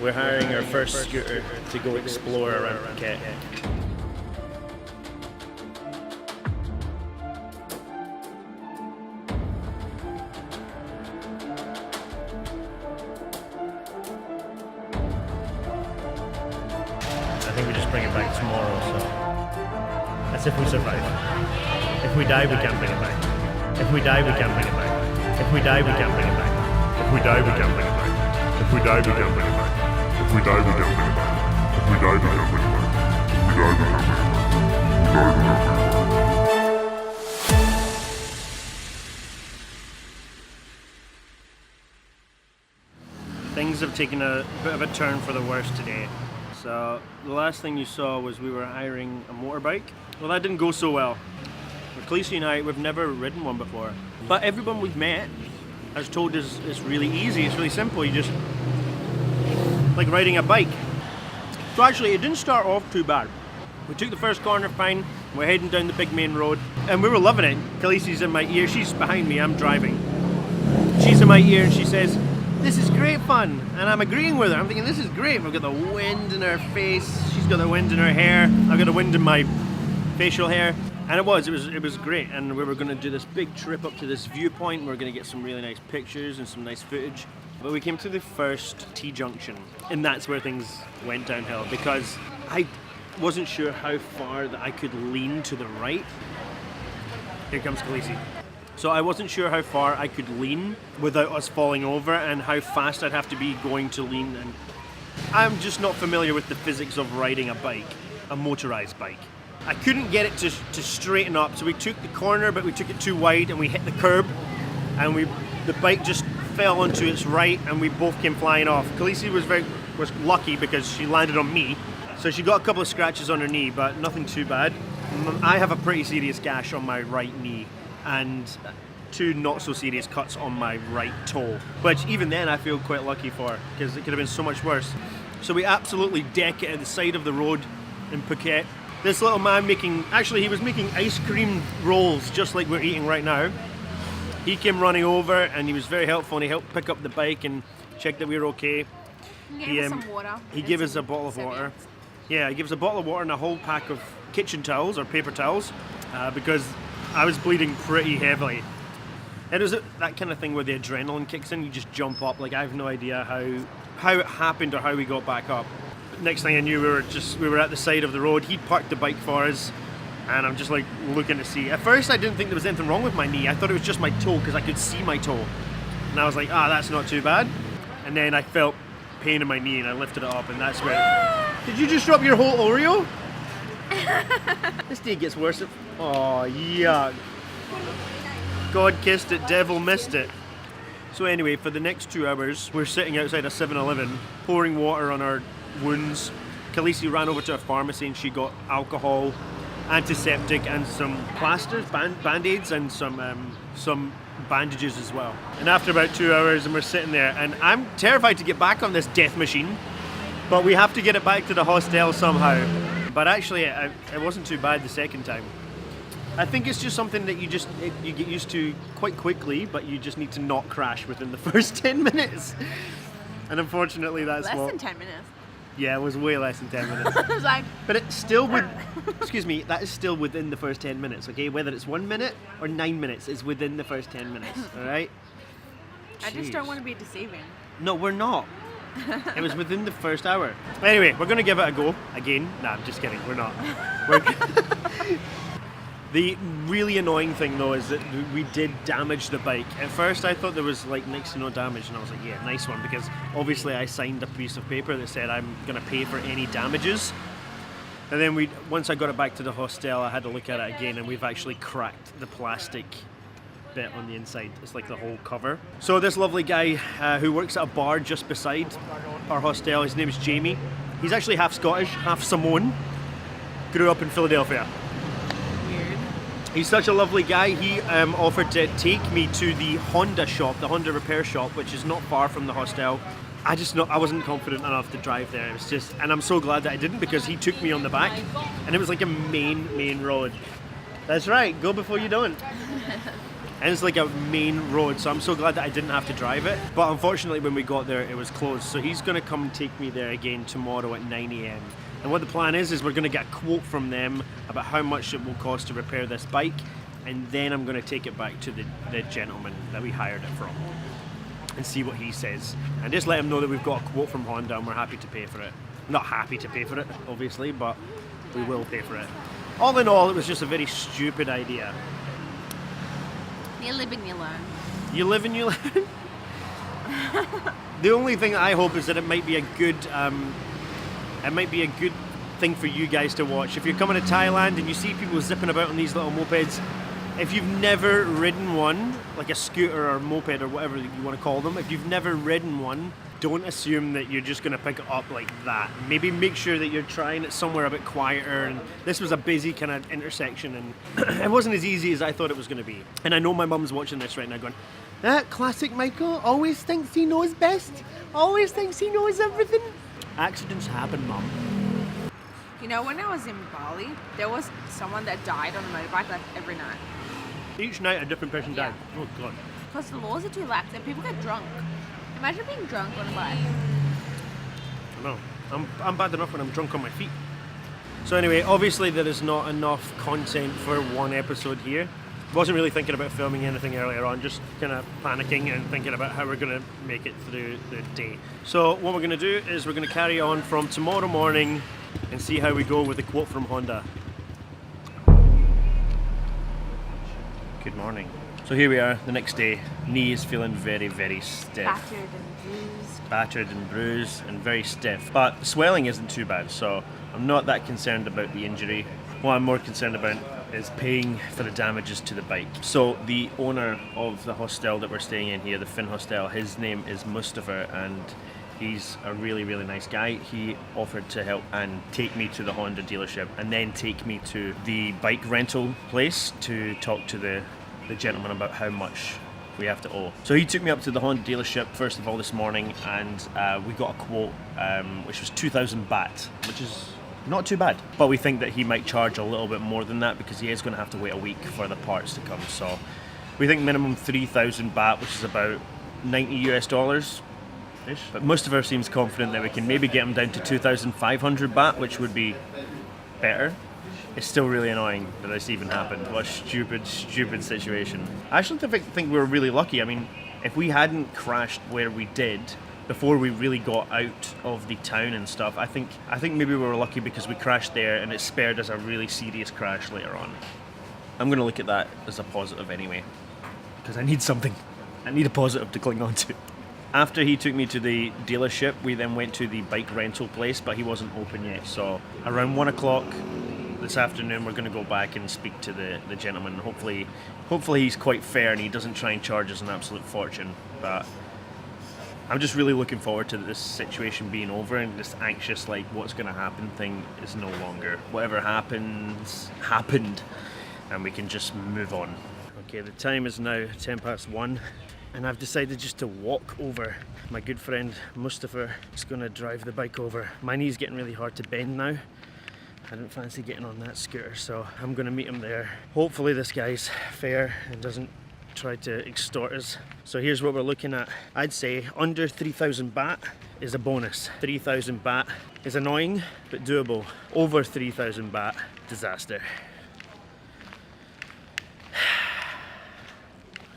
We're hiring our first scooter to go explore around Phuket. I think we just bring it back tomorrow, so that's if we survive. If we die, we can't bring it back. If we die, we can't bring it back. If we die, we can't bring it back. If we die, we can't bring it back. If we die, we can't bring it back. If we die, we can't bring it back. If we die, we can't bring it back. If we die, we can't bring it back. If we die, we can't bring it back. Things have taken a bit of a turn for the worse today. So the last thing you saw was we were hiring a motorbike. Well, that didn't go so well. Khaleesi and I, we've never ridden one before. But everyone we've met has told us it's really easy, it's really simple. You just, like riding a bike. So actually, it didn't start off too bad. We took the first corner fine, we're heading down the big main road, and we were loving it. Khaleesi's in my ear, she's behind me, I'm driving. She's in my ear and she says, "This is great fun," and I'm agreeing with her. I'm thinking, this is great. We've got the wind in her face, she's got the wind in her hair, I've got the wind in my facial hair. And it was great, and we were going to do this big trip up to this viewpoint. We were going to get some really nice pictures and some nice footage. But we came to the first T-junction, and that's where things went downhill, because I wasn't sure how far that I could lean to the right. Here comes Khaleesi. So I wasn't sure how far I could lean without us falling over, and how fast I'd have to be going to lean. And I'm just not familiar with the physics of riding a bike, a motorized bike. I couldn't get it to straighten up, so we took the corner, but we took it too wide, and we hit the curb, and the bike just fell onto its right, and we both came flying off. Khaleesi was lucky because she landed on me, so she got a couple of scratches on her knee, but nothing too bad. I have a pretty serious gash on my right knee, and 2 not so serious cuts on my right toe, which even then I feel quite lucky for, because it could have been so much worse. So we absolutely deck it at the side of the road in Phuket. This little man he was making ice cream rolls just like we're eating right now. He came running over and he was very helpful, and he helped pick up the bike and check that we were okay. He gave us some water. He gave us a bottle of water. Yeah, he gave us a bottle of water and a whole pack of kitchen towels or paper towels, because I was bleeding pretty heavily. It was that kind of thing where the adrenaline kicks in, you just jump up. Like, I have no idea how it happened or how we got back up. Next thing I knew, we were at the side of the road. He'd parked the bike for us, and I'm just like looking to see. At first I didn't think there was anything wrong with my knee. I thought it was just my toe, because I could see my toe. And I was like, that's not too bad. And then I felt pain in my knee, and I lifted it up, and that's where... Did you just drop your whole Oreo? This day gets worse. Oh, yuck. God kissed it, devil missed it. So anyway, for the next 2 hours, we're sitting outside a 7-Eleven, pouring water on our wounds. Khaleesi ran over to a pharmacy and she got alcohol, antiseptic, and some plasters, band-aids, and some bandages as well. And after about 2 hours, and we're sitting there, and I'm terrified to get back on this death machine, but we have to get it back to the hostel somehow. But actually, it wasn't too bad the second time. I think it's just something that you get used to quite quickly, but you just need to not crash within the first 10 minutes. And unfortunately, that's less than 10 minutes. Yeah, it was way less than 10 minutes. I was like... But it's still excuse me, that is still within the first 10 minutes, okay? Whether it's 1 minute or 9 minutes, it's within the first 10 minutes, alright? I just don't want to be deceiving. No, we're not. It was within the first hour. Anyway, we're going to give it a go again. Nah, I'm just kidding, we're not. The really annoying thing though is that we did damage the bike. At first I thought there was like next to no damage, and I was like, yeah, nice one, because obviously I signed a piece of paper that said I'm going to pay for any damages. And then once I got it back to the hostel, I had to look at it again, and we've actually cracked the plastic bit on the inside. It's like the whole cover. So this lovely guy who works at a bar just beside our hostel, his name is Jamie. He's actually half Scottish, half Samoan. Grew up in Philadelphia. He's such a lovely guy. He offered to take me to the Honda shop, the Honda repair shop, which is not far from the hostel. I wasn't confident enough to drive there. It was just, and I'm so glad that I didn't, because he took me on the back, and it was like a main road. That's right, go before you don't. And it's like a main road, so I'm so glad that I didn't have to drive it. But unfortunately when we got there, it was closed. So he's gonna come and take me there again tomorrow at 9 AM. And what the plan is we're gonna get a quote from them about how much it will cost to repair this bike. And then I'm gonna take it back to the gentleman that we hired it from and see what he says. And just let him know that we've got a quote from Honda and we're happy to pay for it. Not happy to pay for it, obviously, but we will pay for it. All in all, it was just a very stupid idea. You live and you learn. You live and you learn. The only thing I hope is that it might be a good thing for you guys to watch. If you're coming to Thailand and you see people zipping about on these little mopeds, if you've never ridden one, like a scooter or moped or whatever you want to call them, if you've never ridden one, don't assume that you're just going to pick it up like that. Maybe make sure that you're trying it somewhere a bit quieter. And this was a busy kind of intersection and it wasn't as easy as I thought it was going to be. And I know my mum's watching this right now going, that classic Michael always thinks he knows best, always thinks he knows everything. Accidents happen, Mum. You know, when I was in Bali, there was someone that died on a motorbike like every night. Each night a different person died. Yeah. Oh God. Because the laws are too lax and people get drunk. Imagine being drunk on a bike. I know. I'm bad enough when I'm drunk on my feet. So anyway, obviously there is not enough content for one episode here. Wasn't really thinking about filming anything earlier on, just kind of panicking and thinking about how we're going to make it through the day. So what we're going to do is we're going to carry on from tomorrow morning and see how we go with the quote from Honda. Good morning. So here we are, the next day. Knee is feeling very, very stiff. Battered and bruised. Battered and bruised and very stiff. But the swelling isn't too bad, so I'm not that concerned about the injury. What I'm more concerned about is paying for the damages to the bike. So the owner of the hostel that we're staying in here, the Finn Hostel, his name is Mustafa and he's a really, really nice guy. He offered to help and take me to the Honda dealership and then take me to the bike rental place to talk to the gentleman about how much we have to owe. So he took me up to the Honda dealership first of all this morning and we got a quote which was 2,000 baht, which is not too bad. But we think that he might charge a little bit more than that because he is going to have to wait a week for the parts to come. So we think minimum 3,000 baht, which is about $90 US. But Mustafa seems confident that we can maybe get him down to 2,500 baht, which would be better. It's still really annoying that this even happened. What a stupid, stupid situation. I actually think we were really lucky. I mean, if we hadn't crashed where we did before we really got out of the town and stuff, I think maybe we were lucky because we crashed there and it spared us a really serious crash later on. I'm going to look at that as a positive anyway, because I need something. I need a positive to cling on to. After he took me to the dealership, we then went to the bike rental place, but he wasn't open yet. So around 1 o'clock this afternoon, we're going to go back and speak to the gentleman. Hopefully he's quite fair and he doesn't try and charge us an absolute fortune. But I'm just really looking forward to this situation being over and this anxious, like, what's going to happen thing is no longer. Whatever happens, happened, and we can just move on. Okay, the time is now 1:10 and I've decided just to walk over. My good friend Mustafa is going to drive the bike over. My knee's getting really hard to bend now. I didn't fancy getting on that scooter, so I'm going to meet him there. Hopefully this guy's fair and doesn't try to extort us. So here's what we're looking at. I'd say under 3,000 baht is a bonus. 3,000 baht is annoying, but doable. Over 3,000 baht, disaster.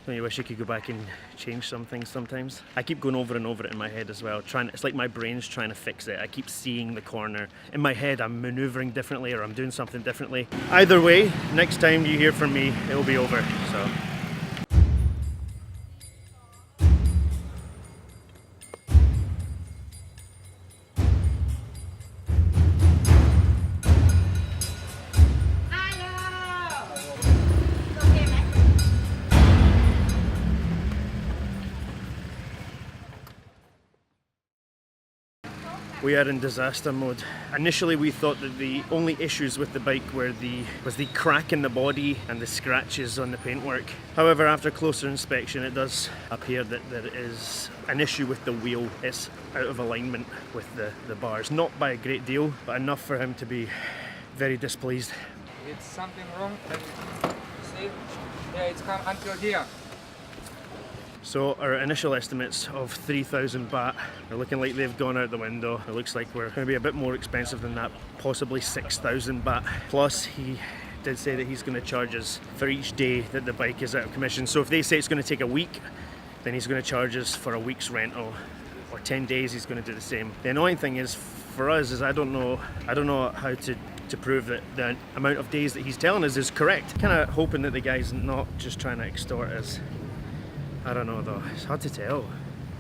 Don't you wish you could go back and change some things sometimes? I keep going over and over it in my head as well. It's like my brain's trying to fix it. I keep seeing the corner. In my head, I'm maneuvering differently or I'm doing something differently. Either way, next time you hear from me, it'll be over, so. We are in disaster mode. Initially we thought that the only issues with the bike was the crack in the body and the scratches on the paintwork. However, after closer inspection it does appear that there is an issue with the wheel. It's out of alignment with the bars. Not by a great deal, but enough for him to be very displeased. It's something wrong. See? Yeah, it's come until here. So our initial estimates of 3,000 baht are looking like they've gone out the window. It looks like we're going to be a bit more expensive than that, possibly 6,000 baht. Plus he did say that he's going to charge us for each day that the bike is out of commission. So if they say it's going to take a week, then he's going to charge us for a week's rental, or 10 days he's going to do the same. The annoying thing is for us is I don't know how to prove that the amount of days that he's telling us is correct. Kind of hoping that the guy's not just trying to extort us. I don't know though, it's hard to tell.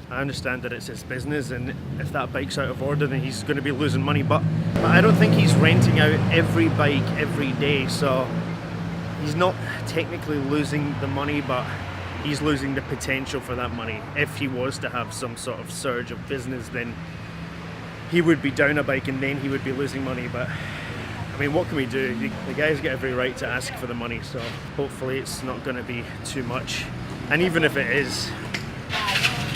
I understand that it's his business, and if that bike's out of order then he's going to be losing money, but I don't think he's renting out every bike every day, so he's not technically losing the money, but he's losing the potential for that money. If he was to have some sort of surge of business, then he would be down a bike and then he would be losing money. But I mean, what can we do? The guy's got every right to ask for the money, so hopefully it's not going to be too much. And even if it is,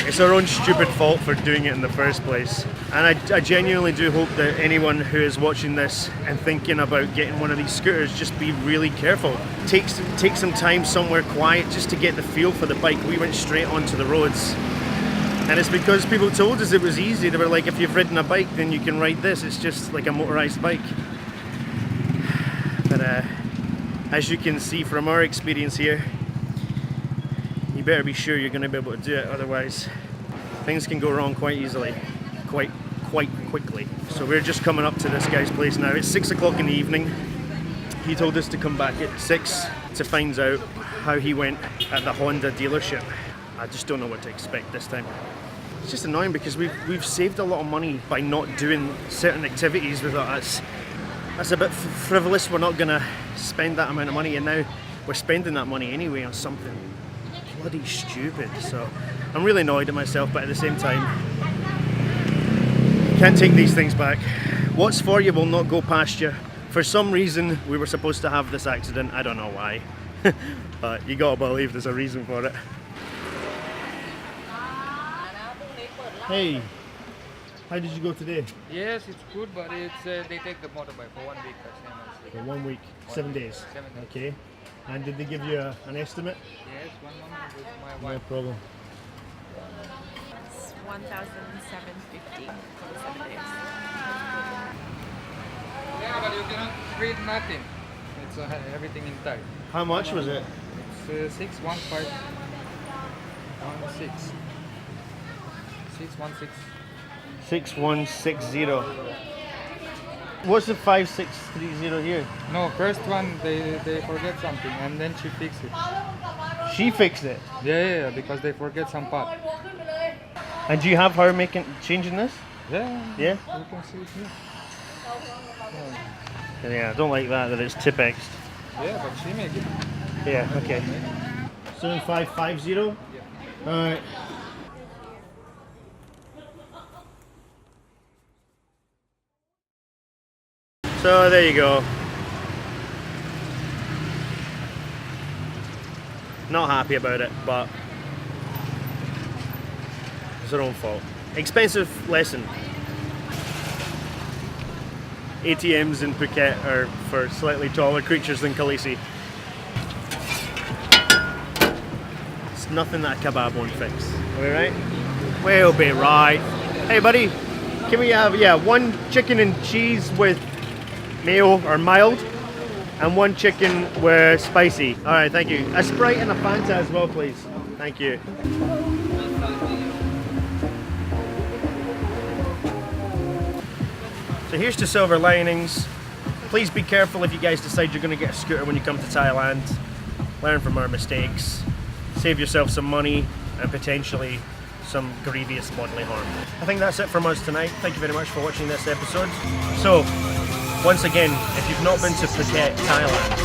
it's our own stupid fault for doing it in the first place. And I genuinely do hope that anyone who is watching this and thinking about getting one of these scooters, just be really careful. Take some time somewhere quiet just to get the feel for the bike. We went straight onto the roads. And it's because people told us it was easy. They were like, if you've ridden a bike, then you can ride this. It's just like a motorized bike. But as you can see from our experience here, you better be sure you're going to be able to do it, otherwise things can go wrong quite easily, quite quickly. So we're just coming up to this guy's place now. It's 6 o'clock in the evening. He told us to come back at 6 to find out how he went at the Honda dealership. I just don't know what to expect this time. It's just annoying because we've saved a lot of money by not doing certain activities. We thought that's a bit frivolous, we're not going to spend that amount of money, and now we're spending that money anyway on something bloody stupid. So I'm really annoyed at myself, but at the same time, can't take these things back. What's for you will not go past you. For some reason we were supposed to have this accident, I don't know why. But you gotta believe there's a reason for it. Hey, how did you go today? Yes, it's good, but it's they take the motorbike for 1 week. For 1 week, 7 days. 7 days. Okay. And did they give you an estimate? Yes, 1 month with my No wife. problem. It's 1,750 for 7 days. Yeah, but you cannot read nothing. It's everything in type. How much was it? It's 61516. 616. 6160. What's the 5630 here? No, first one they forget something and then she fixed it. She fixed it. Yeah, because they forget some part. And do you have her changing this? Yeah. Yeah? You can see it here. Yeah, I don't like that it's Tipex. Yeah, but she made it. Yeah, okay. 7550? Yeah. Alright. So there you go. Not happy about it, but it's their own fault. Expensive lesson. ATMs in Phuket are for slightly taller creatures than Khaleesi. It's nothing that a kebab won't fix. Are we right? We'll be right. Hey buddy, can we have 1 chicken and cheese with mayo or mild, and 1 chicken with spicy? Alright, thank you. A Sprite and a Fanta as well, please. Thank you. So here's to silver linings. Please be careful if you guys decide you're going to get a scooter when you come to Thailand. Learn from our mistakes. Save yourself some money and potentially some grievous bodily harm. I think that's it from us tonight. Thank you very much for watching this episode. So, once again, if you've not been to Phuket, Thailand,